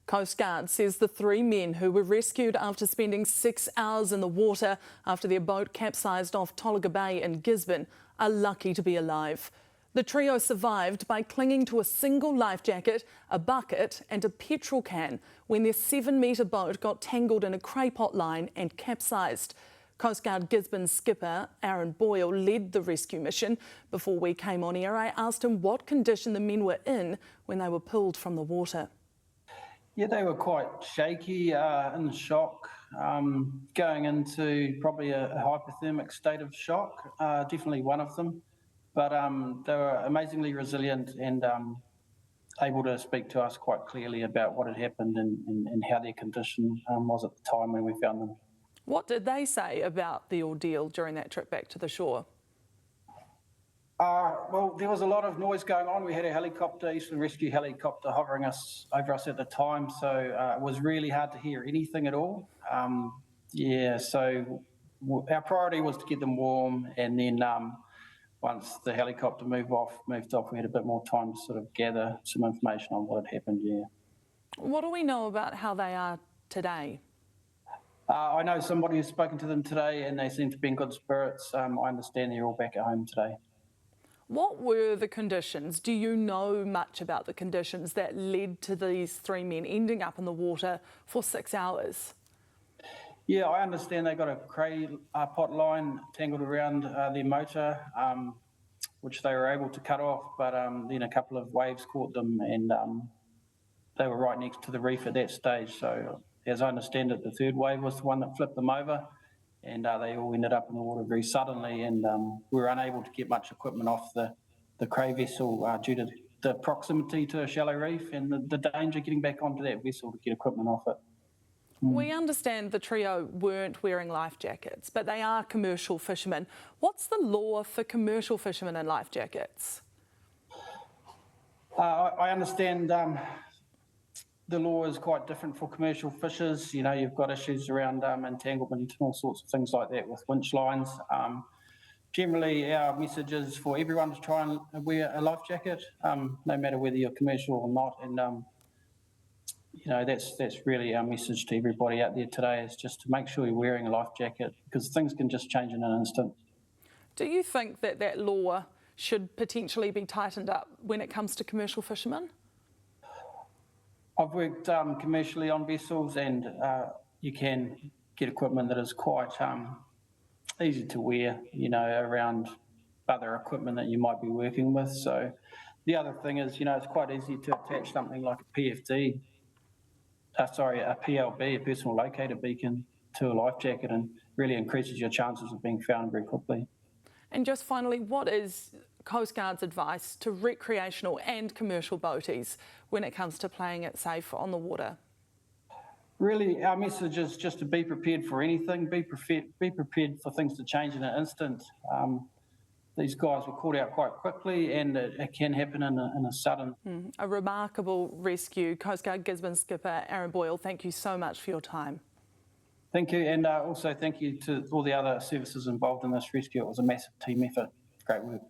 Coast Guard says the 3 men who were rescued after spending 6 hours in the water after their boat capsized off Tolaga Bay in Gisborne are lucky to be alive. The trio survived by clinging to a single life jacket, a bucket and a petrol can when their 7-metre boat got tangled in a craypot line and capsized. Coast Guard Gisborne skipper Aaron Boyle led the rescue mission. Before we came on air, I asked him what condition the men were in when they were pulled from the water. Yeah, they were quite shaky, in shock, going into probably a hypothermic state of shock, definitely one of them. But they were amazingly resilient and able to speak to us quite clearly about what had happened and how their condition was at the time when we found them. What did they say about the ordeal during that trip back to the shore? Well, there was a lot of noise going on. We had a helicopter, Eastern Rescue helicopter, hovering over us at the time, so it was really hard to hear anything at all. So our priority was to get them warm, and then once the helicopter moved off, we had a bit more time to sort of gather some information on what had happened. Yeah. What do we know about how they are today? I know somebody who's spoken to them today, and they seem to be in good spirits. I understand they're all back at home today. What were the conditions? Do you know much about the conditions that led to these 3 men ending up in the water for 6 hours? Yeah, I understand they got a craypot line tangled around their motor, which they were able to cut off, but then a couple of waves caught them, and they were right next to the reef at that stage. So as I understand it, the 3rd wave was the one that flipped them over, and they all ended up in the water very suddenly, and we were unable to get much equipment off the cray vessel due to the proximity to a shallow reef and the danger getting back onto that vessel to get equipment off it. We understand the trio weren't wearing life jackets, but they are commercial fishermen. What's the law for commercial fishermen in life jackets? I understand the law is quite different for commercial fishers. You know, you've got issues around entanglement and all sorts of things like that with winch lines. Generally, our message is for everyone to try and wear a life jacket, no matter whether you're commercial or not. And you know, that's really our message to everybody out there today, is just to make sure you're wearing a life jacket, because things can just change in an instant. Do you think that law should potentially be tightened up when it comes to commercial fishermen? I've worked commercially on vessels, and you can get equipment that is quite easy to wear, you know, around other equipment that you might be working with. So the other thing is, you know, it's quite easy to attach something like a PLB, a personal locator beacon, to a life jacket, and really increases your chances of being found very quickly. And just finally, what is Coast Guard's advice to recreational and commercial boaties when it comes to playing it safe on the water? Really, our message is just to be prepared for anything, be prepared for things to change in an instant. These guys were caught out quite quickly, and it can happen in a sudden. A remarkable rescue. Coast Guard Gisborne skipper Aaron Boyle, thank you so much for your time. Thank you, and also thank you to all the other services involved in this rescue. It was a massive team effort. Great work.